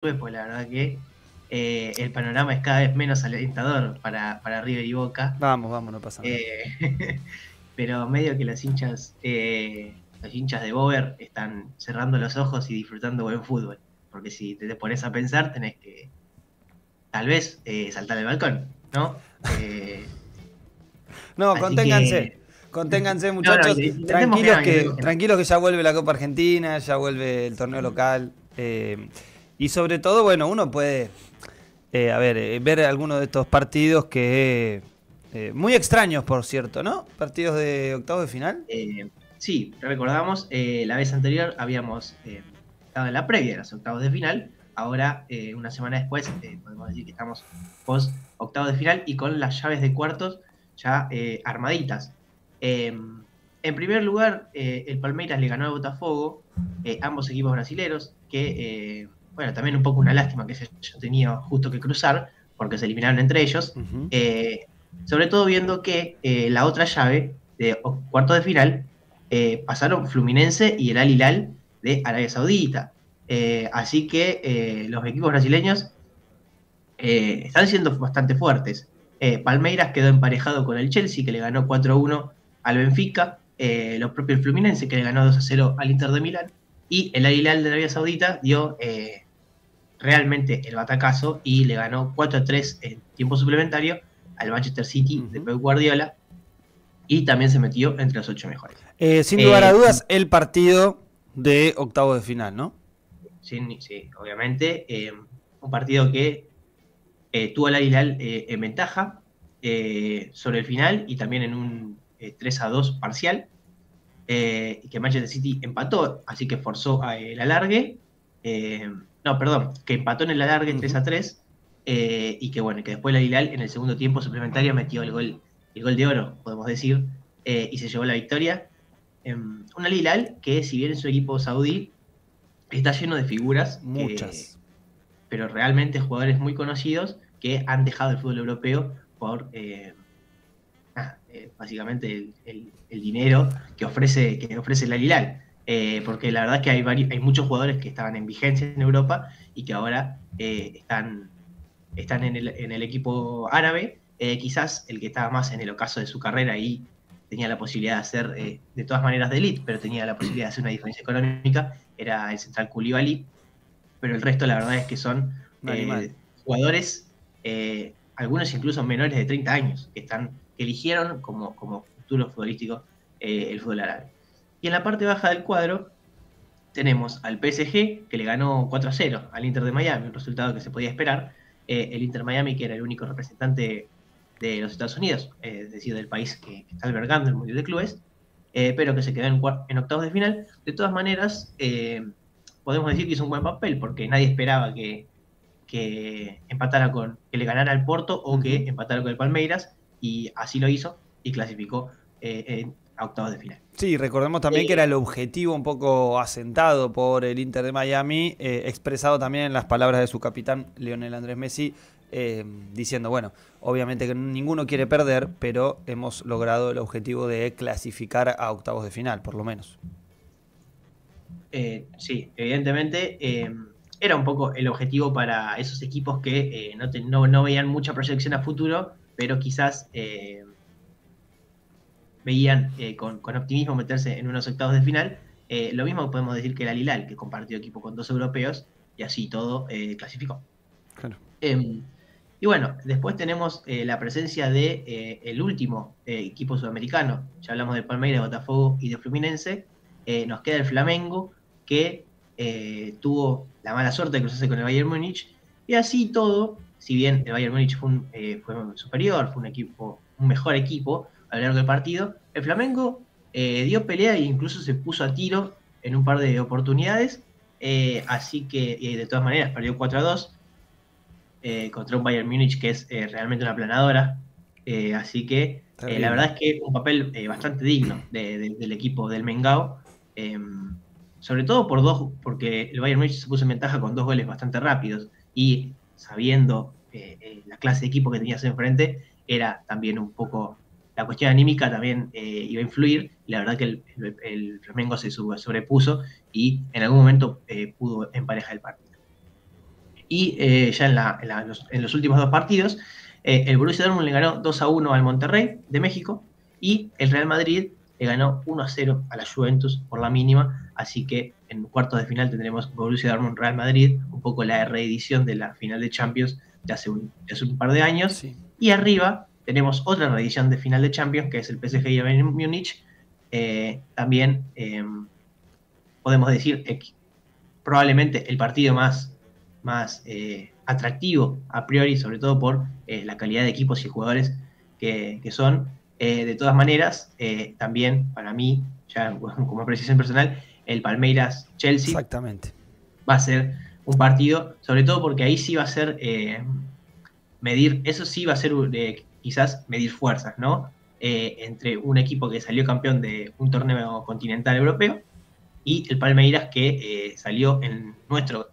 pues la verdad que el panorama es cada vez menos alentador para River y Boca. Vamos, vamos, no pasa nada. Eh, pero medio que los hinchas de Bover están cerrando los ojos y disfrutando buen fútbol. Porque si te pones a pensar, tenés que tal vez saltar el balcón, ¿no? No, Así conténganse. que, Conténganse, no, no, muchachos. intentemos que no, intentemos que no. Tranquilos que ya vuelve la Copa Argentina, ya vuelve el torneo local. Y sobre todo, bueno, uno puede ver algunos de estos partidos que muy extraños, por cierto, ¿no? Partidos de octavos de final. Sí, recordamos, la vez anterior habíamos estado en la previa de los octavos de final. Ahora, una semana después, podemos decir que estamos post octavos de final y con las llaves de cuartos ya armaditas. En primer lugar, el Palmeiras le ganó al Botafogo, ambos equipos brasileros, que, bueno, también un poco una lástima que se haya tenido justo que cruzar, porque se eliminaron entre ellos. Ujú. Sobre todo viendo que la otra llave de cuartos de final pasaron Fluminense y el Al Hilal de Arabia Saudita. Así que los equipos brasileños están siendo bastante fuertes. Palmeiras quedó emparejado con el Chelsea, que le ganó 4-1 al Benfica, los propios Fluminense, que le ganó 2-0 al Inter de Milán, y el Al Hilal de Arabia Saudita dio realmente el batacazo y le ganó 4-3 en tiempo suplementario al Manchester City de Ujú. Pep Guardiola, y también se metió entre los 8 mejores. Sin lugar a Eh, dudas, el partido de octavos de final, ¿no? sí, obviamente, un partido que tuvo al Hilal en ventaja sobre el final y también en un 3-2 parcial, y que Manchester City empató, así que forzó el alargue. No, perdón, que empató en el alargue Ujú. 3-3, y que bueno, que después el Hilal en el segundo tiempo suplementario metió el gol de oro, podemos decir, y se llevó la victoria. Un Al Hilal que, si bien es un equipo saudí, está lleno de figuras, Muchas. pero realmente jugadores muy conocidos que han dejado el fútbol europeo por básicamente el dinero que ofrece el Al Hilal. Porque la verdad es que hay muchos jugadores que estaban en vigencia en Europa y que ahora están en el equipo árabe. Quizás el que estaba más en el ocaso de su carrera y tenía la posibilidad de hacer, de todas maneras, de elite, pero tenía la posibilidad de hacer una diferencia económica, era el central Koulibaly. Pero el resto la verdad es que son Un animal. jugadores, algunos incluso menores de 30 años, que eligieron como futuro futbolístico el fútbol árabe. Y en la parte baja del cuadro tenemos al PSG, que le ganó 4-0 al Inter de Miami, un resultado que se podía esperar. El Inter Miami, que era el único representante de los Estados Unidos, es decir, del país que está albergando el Mundial de Clubes, pero que se quedó en octavos de final. De todas maneras, podemos decir que hizo un buen papel, porque nadie esperaba que empatara que le ganara al Porto o que Ujú. empatara con el Palmeiras, y así lo hizo y clasificó a octavos de final. Sí, recordemos también que era Eh, el objetivo un poco asentado por el Inter de Miami, expresado también en las palabras de su capitán Lionel Andrés Messi, diciendo, bueno, obviamente que ninguno quiere perder, pero hemos logrado el objetivo de clasificar a octavos de final, por lo menos. sí, evidentemente era un poco el objetivo para esos equipos que no veían mucha proyección a futuro, pero quizás veían con optimismo meterse en unos octavos de final. Lo mismo podemos decir que el Al Hilal, que compartió equipo con dos europeos y así todo clasificó. Claro. Eh, y bueno, después tenemos la presencia de el último equipo sudamericano. Ya hablamos de Palmeiras, de Botafogo y de Fluminense. Nos queda el Flamengo, que tuvo la mala suerte de cruzarse con el Bayern Múnich. Y así todo, si bien el Bayern Múnich fue superior, fue un mejor equipo a lo largo del partido, el Flamengo dio pelea e incluso se puso a tiro en un par de oportunidades. Así que, de todas maneras, perdió 4-2 contra un Bayern Múnich que es realmente una aplanadora. Así que la Terrible. verdad es que un papel bastante digno del equipo del Mengao. Sobre todo porque el Bayern Múnich se puso en ventaja con 2 goles bastante rápidos y sabiendo la clase de equipo que tenías enfrente, era también un poco. La cuestión anímica también iba a influir, y la verdad que el Flamengo se sobrepuso y en algún momento pudo emparejar el partido. Y ya en los últimos dos partidos, el Borussia Dortmund le ganó 2-1 al Monterrey de México y el Real Madrid le ganó 1-0 a la Juventus por la mínima. Así que en cuartos de final tendremos Borussia Dortmund-Real Madrid, un poco la reedición de la final de Champions de hace un par de años. Sí. Y arriba tenemos otra reedición de final de Champions, que es el PSG y el Bayern Múnich. También podemos decir probablemente el partido más atractivo a priori, sobre todo por la calidad de equipos y jugadores que son. De todas maneras, también para mí, ya como apreciación personal, el Palmeiras-Chelsea Exactamente. va a ser un partido, sobre todo porque ahí sí va a ser medir, eso sí va a ser quizás medir fuerzas, ¿no? Entre un equipo que salió campeón de un torneo continental europeo y el Palmeiras que salió en nuestro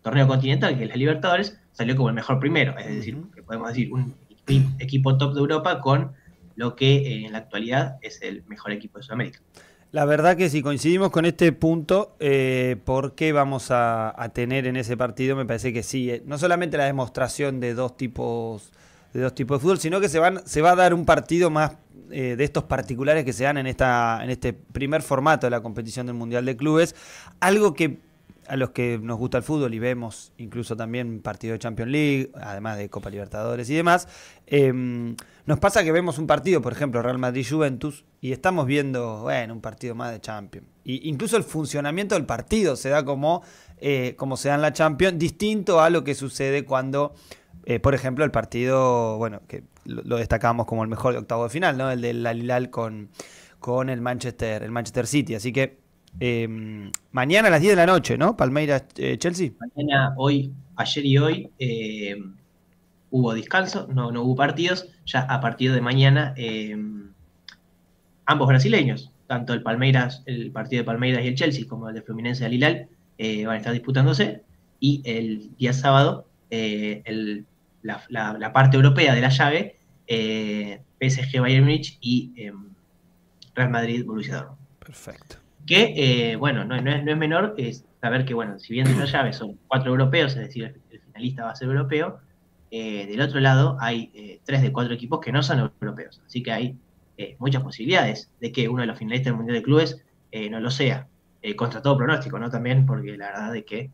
torneo continental, que es la Libertadores, salió como el mejor primero, es decir, que podemos decir un equipo top de Europa con lo que en la actualidad es el mejor equipo de Sudamérica. La verdad que si coincidimos con este punto, ¿por qué vamos a tener en ese partido? Me parece que sí, no solamente la demostración de dos tipos de fútbol, sino que se va a dar un partido más de estos particulares que se dan en este primer formato de la competición del Mundial de Clubes, algo que a los que nos gusta el fútbol y vemos incluso también partido de Champions League, además de Copa Libertadores y demás, nos pasa que vemos un partido, por ejemplo, Real Madrid-Juventus, y estamos viendo, bueno, un partido más de Champions. Y incluso el funcionamiento del partido se da como se da en la Champions, distinto a lo que sucede cuando, por ejemplo, el partido, bueno, que lo destacamos como el mejor de octavo de final, ¿no? El del Al Hilal con el Manchester City. Así que mañana a las 10 de la noche, ¿no? Palmeiras-Chelsea. Mañana, ayer y hoy hubo descanso, no hubo partidos. Ya a partir de mañana, ambos brasileños, tanto el partido de Palmeiras y el Chelsea, como el de Fluminense y Al Hilal, van a estar disputándose. Y el día sábado, la parte europea de la llave, PSG Bayern Múnich y Real Madrid Borussia Dortmund. Perfecto. Que, bueno, no es menor saber que, bueno, si bien de la llave son 4 europeos, es decir, el finalista va a ser europeo, del otro lado hay 3 de 4 equipos que no son europeos. Así que hay muchas posibilidades de que uno de los finalistas del Mundial de Clubes no lo sea. Contra todo pronóstico, ¿no? También porque la verdad es que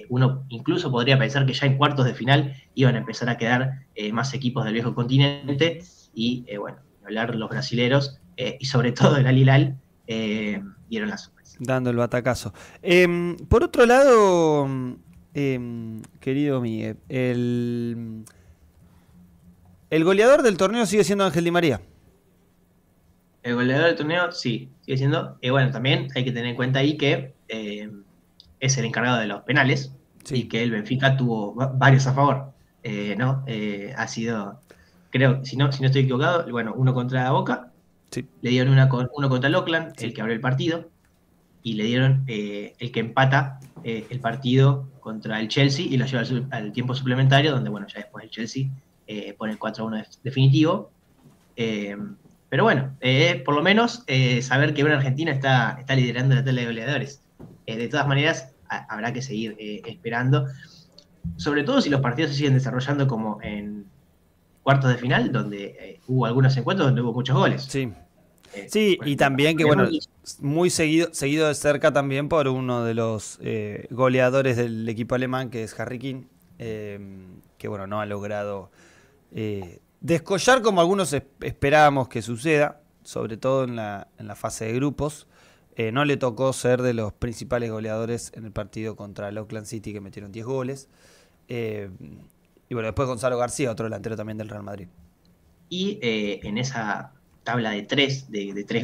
uno incluso podría pensar que ya en cuartos de final iban a empezar a quedar más equipos del viejo continente y, bueno, hablar los brasileros y sobre todo el Al Hilal dieron la sorpresa. Dando el batacazo. Por otro lado, querido Miguel, el goleador del torneo sigue siendo Ángel Di María. El goleador del torneo, sí, sigue siendo. Bueno, también hay que tener en cuenta ahí que es el encargado de los penales, sí, y que el Benfica tuvo varios a favor, ¿no? Ha sido, creo, si no estoy equivocado, bueno, uno contra Boca, sí, le dieron uno contra el Auckland, sí, el que abrió el partido, y le dieron el que empata el partido contra el Chelsea y lo lleva al tiempo suplementario, donde, bueno, ya después el Chelsea pone el 4-1 definitivo. Pero bueno, por lo menos saber que una Argentina está liderando la tabla de goleadores. De todas maneras, habrá que seguir esperando, sobre todo si los partidos se siguen desarrollando como en cuartos de final, donde hubo algunos encuentros donde hubo muchos goles. Sí. Sí, bueno, y también que, bueno, muy seguido de cerca también por uno de los goleadores del equipo alemán, que es Harry Kane, que, bueno, no ha logrado descollar como algunos esperábamos que suceda, sobre todo en la fase de grupos. No le tocó ser de los principales goleadores en el partido contra el Auckland City, que metieron 10 goles. Y bueno, después Gonzalo García, otro delantero también del Real Madrid. Y en esa tabla de 3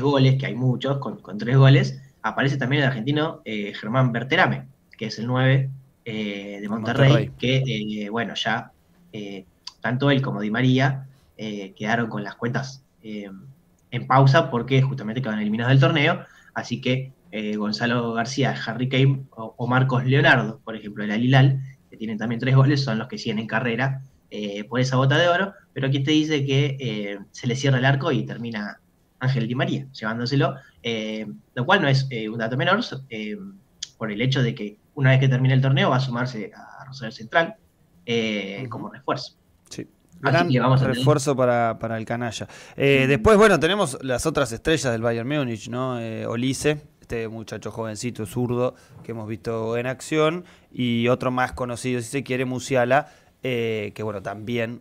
goles, que hay muchos, con 3 goles, aparece también el argentino Germán Berterame, que es el 9 de Monterrey, que, bueno, ya tanto él como Di María quedaron con las cuentas en pausa porque justamente quedaron eliminados del torneo. Así que Gonzalo García, Harry Kane o Marcos Leonardo, por ejemplo, el Al Hilal, que tienen también 3 goles, son los que siguen en carrera por esa bota de oro. Pero aquí te dice que se le cierra el arco y termina Ángel Di María llevándoselo, lo cual no es un dato menor, por el hecho de que una vez que termine el torneo va a sumarse a Rosario Central como refuerzo. Sí. Así Gran que vamos a refuerzo para el canalla. Después, bueno, tenemos las otras estrellas del Bayern Múnich, ¿no? Olise, este muchacho jovencito zurdo que hemos visto en acción, y otro más conocido, si se quiere, Musiala, que bueno, también,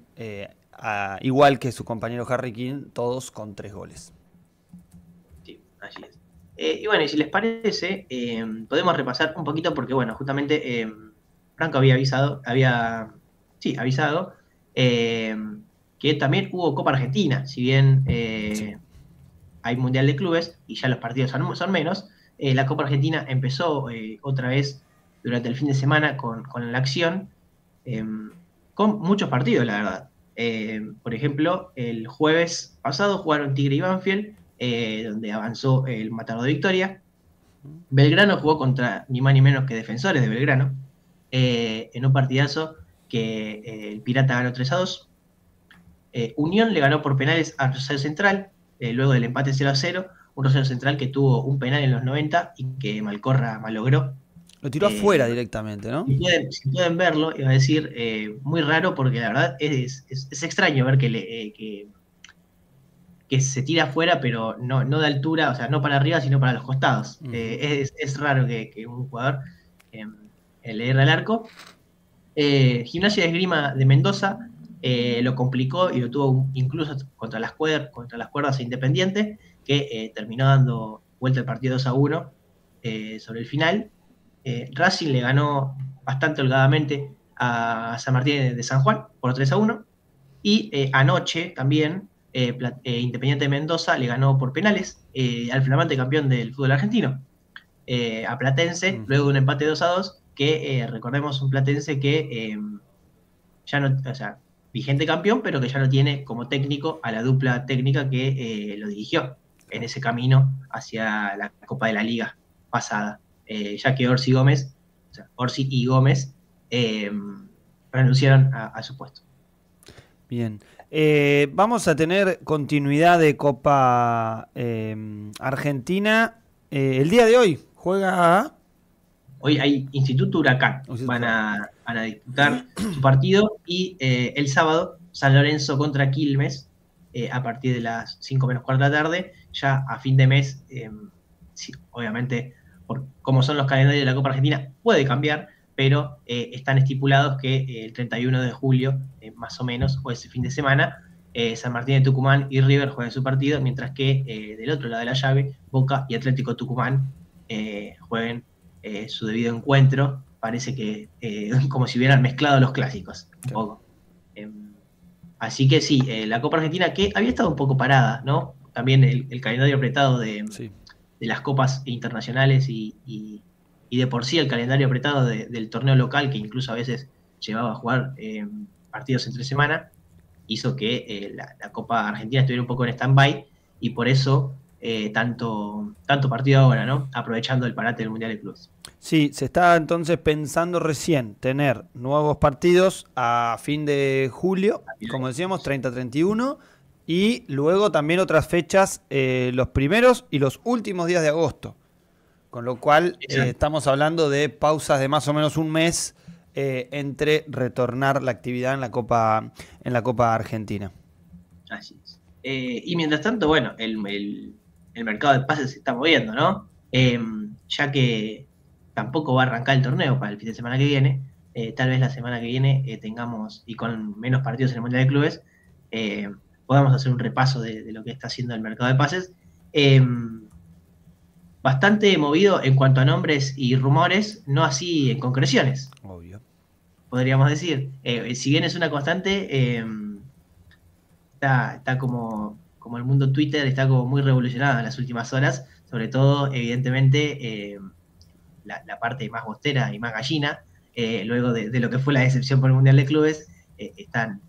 igual que su compañero Harry Kane, todos con 3 goles. Sí, así es. Y bueno, y si les parece, podemos repasar un poquito porque, bueno, justamente Franco había avisado, eh, que también hubo Copa Argentina, si bien Sí. hay Mundial de Clubes y ya los partidos son menos, la Copa Argentina empezó otra vez durante el fin de semana con la acción, eh, con muchos partidos, la verdad. Por ejemplo, el jueves pasado jugaron Tigre y Banfield, donde avanzó el Matador de Victoria. Belgrano jugó contra ni más ni menos que Defensores de Belgrano, en un partidazo que el Pirata ganó 3-2. Unión le ganó por penales a Rosario Central, luego del empate 0-0, un Rosario Central que tuvo un penal en los 90 y que Malcorra malogró. Lo tiró Eh, afuera directamente, ¿no? si pueden verlo, iba a decir, muy raro porque la verdad es extraño ver que se tira afuera, pero no de altura, o sea, no para arriba, sino para los costados. Es raro que un jugador eh, le erre al arco. Gimnasia de Esgrima de Mendoza lo complicó y lo tuvo incluso contra las cuerdas a Independiente, que terminó dando vuelta el partido 2-1 sobre el final. Racing le ganó bastante holgadamente a San Martín de San Juan por 3-1. Y anoche también Independiente de Mendoza le ganó por penales al flamante campeón del fútbol argentino, a Platense, luego de un empate 2-2, que recordemos un Platense que ya no, o sea, vigente campeón, pero que ya no tiene como técnico a la dupla técnica que lo dirigió en ese camino hacia la Copa de la Liga pasada, ya que Orsi y Gómez renunciaron a su puesto. Bien. Vamos a tener continuidad de Copa Argentina. El día de hoy juega... Hoy hay Instituto Huracán, van a disputar su partido, y el sábado San Lorenzo contra Quilmes, a partir de las 5 menos cuarto de la tarde, ya a fin de mes. Sí, obviamente, por cómo son los calendarios de la Copa Argentina, puede cambiar, pero están estipulados que el 31 de julio, más o menos, o ese fin de semana, San Martín de Tucumán y River jueguen su partido, mientras que del otro lado de la llave, Boca y Atlético Tucumán jueguen su debido encuentro. Parece que como si hubieran mezclado los clásicos un poco. Así que sí, la Copa Argentina, que había estado un poco parada, ¿no? También el calendario apretado de las copas internacionales y de por sí el calendario apretado del torneo local, que incluso a veces llevaba a jugar partidos entre semana, hizo que la Copa Argentina estuviera un poco en stand-by, y por eso tanto partido ahora, ¿no? Aprovechando el parate del Mundial de Clubes. Sí, se está entonces pensando recién tener nuevos partidos a fin de julio, como decíamos, 30-31, y luego también otras fechas, los primeros y los últimos días de agosto. Con lo cual estamos hablando de pausas de más o menos un mes entre retornar la actividad en la Copa Argentina. Así es. Y mientras tanto, bueno, el mercado de pases se está moviendo, ¿no? Ya que tampoco va a arrancar el torneo para el fin de semana que viene, tal vez la semana que viene tengamos, y con menos partidos en el Mundial de Clubes, podamos hacer un repaso de lo que está haciendo el mercado de pases. Bastante movido en cuanto a nombres y rumores, no así en concreciones. Obvio. Podríamos decir. Si bien es una constante, está como el mundo Twitter está como muy revolucionado en las últimas horas, sobre todo, evidentemente, la parte más bostera y más gallina, luego de lo que fue la decepción por el Mundial de Clubes, están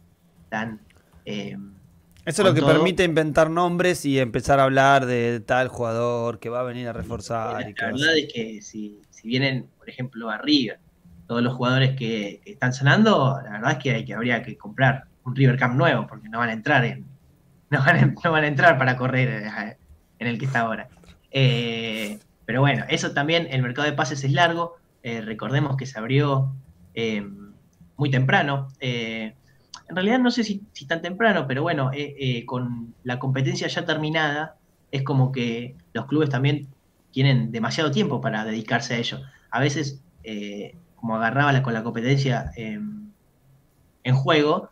eso es lo que permite inventar nombres y empezar a hablar de tal jugador que va a venir a reforzar. La verdad es que si vienen, por ejemplo, a River, todos los jugadores que están sonando, la verdad es que habría que comprar un River Camp nuevo, porque no van a entrar para correr en el que está ahora. Pero bueno, eso también, el mercado de pases es largo. Recordemos que se abrió muy temprano. En realidad no sé si tan temprano, pero bueno, con la competencia ya terminada, es como que los clubes también tienen demasiado tiempo para dedicarse a ello. A veces, como agarraba con la competencia en juego,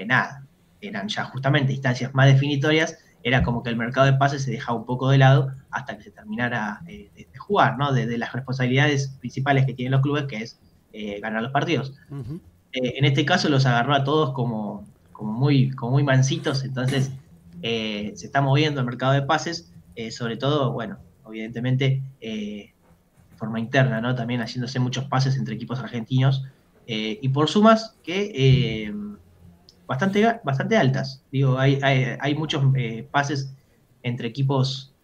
nada, eran ya justamente instancias más definitorias, era como que el mercado de pases se dejaba un poco de lado hasta que se terminara de jugar, ¿no? De las responsabilidades principales que tienen los clubes, que es ganar los partidos. Ujú. En este caso los agarró a todos como muy mansitos, entonces se está moviendo el mercado de pases, sobre todo, bueno, evidentemente de forma interna, ¿no? También haciéndose muchos pases entre equipos argentinos y por sumas que bastante altas. Digo, hay muchos pases entre equipos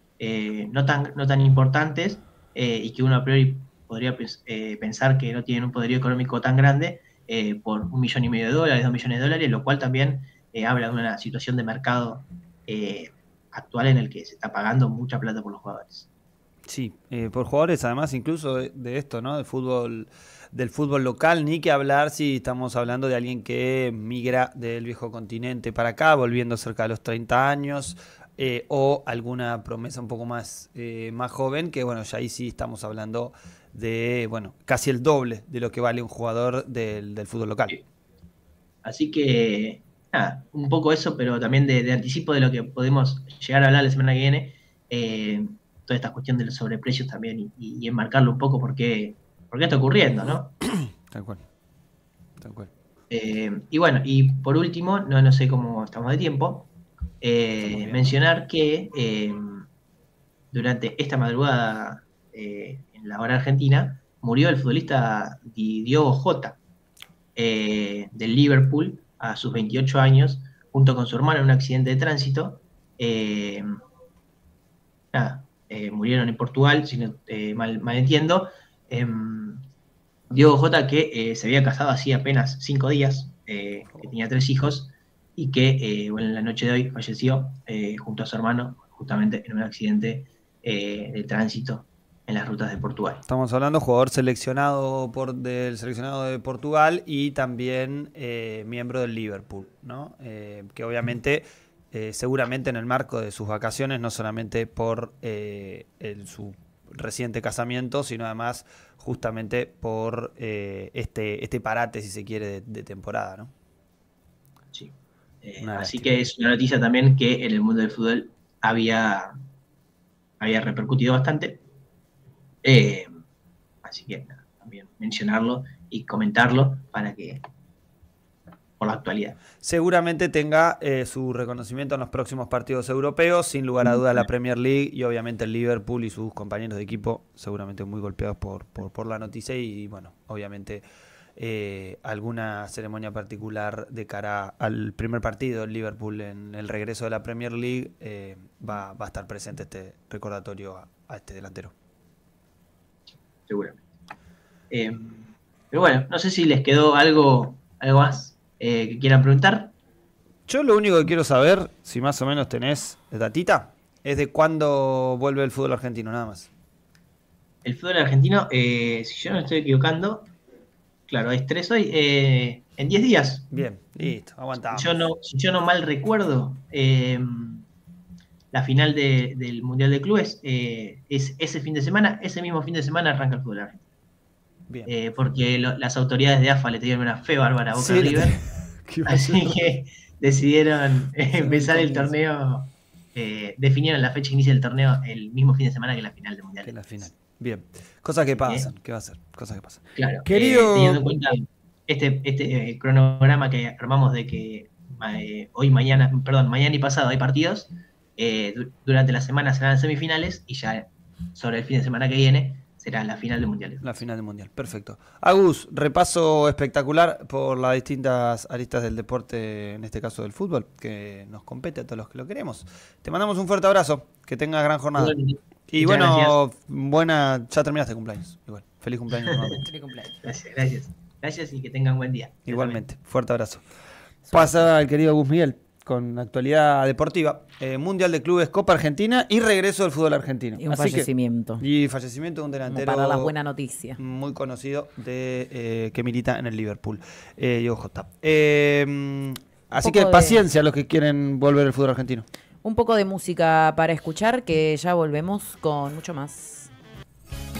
no tan importantes y que uno a priori podría pensar que no tienen un poderío económico tan grande por $1,500,000, $2,000,000, lo cual también habla de una situación de mercado actual en el que se está pagando mucha plata por los jugadores. Sí, por jugadores además incluso de esto, ¿no? Del fútbol local, ni que hablar si estamos hablando de alguien que migra del viejo continente para acá, volviendo cerca de los 30 años, o alguna promesa un poco más joven, que bueno, ya ahí sí estamos hablando de, bueno, casi el doble de lo que vale un jugador del fútbol local. Así que, nada, un poco eso, pero también de anticipo de lo que podemos llegar a hablar la semana que viene. Toda esta cuestión de los sobreprecios también y enmarcarlo un poco porque está ocurriendo, ¿no? Tal cual, tal cual. Y bueno, y por último, no sé cómo estamos de tiempo, Estamos bien. mencionar que durante esta madrugada en la hora argentina murió el futbolista Diogo Jota del Liverpool a sus 28 años, junto con su hermano en un accidente de tránsito. Eh, nada, murieron en Portugal, si no mal entiendo. Diogo Jota, que se había casado hacía apenas 5 días, que tenía 3 hijos, y que bueno, en la noche de hoy falleció junto a su hermano, justamente en un accidente de tránsito en las rutas de Portugal. Estamos hablando jugador seleccionado del seleccionado de Portugal y también miembro del Liverpool, ¿no? Que obviamente, seguramente en el marco de sus vacaciones, no solamente por su reciente casamiento, sino además justamente por este parate, si se quiere, de temporada, ¿no? Sí. Una Así lástima. que es una noticia también que en el mundo del fútbol había repercutido bastante. Eh, Así que nada, también mencionarlo y comentarlo por la actualidad. Seguramente tenga su reconocimiento en los próximos partidos europeos, sin lugar a dudas la Premier League y obviamente el Liverpool y sus compañeros de equipo seguramente muy golpeados por la noticia y bueno, obviamente alguna ceremonia particular de cara al primer partido del Liverpool en el regreso de la Premier League va a estar presente este recordatorio a este delantero. Seguramente. Pero bueno, no sé si les quedó algo más que quieran preguntar. Yo lo único que quiero saber, si más o menos tenés datita, es de cuándo vuelve el fútbol argentino, nada más. El fútbol argentino, si yo no me estoy equivocando, claro, es 3 hoy, en 10 días. Bien, listo, Si aguantamos. si yo no mal recuerdo, la final del Mundial de Clubes es ese fin de semana, ese mismo fin de semana arranca el fútbol argentino. Bien. Porque las autoridades de AFA le tenían una fe bárbara a Boca Sí, River, ¿qué iba a ser? así que decidieron Desde el empezar el comienzo. torneo, definieron la fecha que inicia el torneo el mismo fin de semana que la final del Mundial Que de es la final. Clubes. Bien. Cosas que Así que, pasan, ¿qué va a ser? Cosas que pasan. claro, teniendo Querido. en cuenta este cronograma que armamos de que hoy, mañana, perdón, mañana y pasado hay partidos, durante la semana serán semifinales y ya sobre el fin de semana que viene será la final del Mundial de La Clubes. final del Mundial, perfecto. Agus, repaso espectacular por las distintas aristas del deporte, en este caso del fútbol, que nos compete a todos los que lo queremos. Te mandamos un fuerte abrazo, que tengas gran jornada. Y Muchas gracias. bueno, ya terminaste el cumpleaños. Igual, feliz cumpleaños nuevamente. Feliz cumpleaños. Gracias y que tengan buen día. Ustedes también. Igualmente, fuerte abrazo. Suerte. Pasa el querido Gus Miguel con actualidad deportiva. Mundial de Clubes, Copa Argentina y regreso del fútbol argentino. Y un fallecimiento. Y fallecimiento de un delantero. Como para la buena noticia. Muy conocido que milita en el Liverpool, Diego Jota. Así que paciencia a los que quieren volver al fútbol argentino. Un poco de música para escuchar, que ya volvemos con mucho más.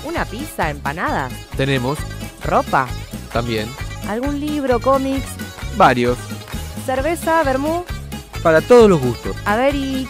Una pizza, empanadas. Tenemos Ropa. también Algún libro, cómics. varios Cerveza, vermú. para todos los gustos. A ver, ¿y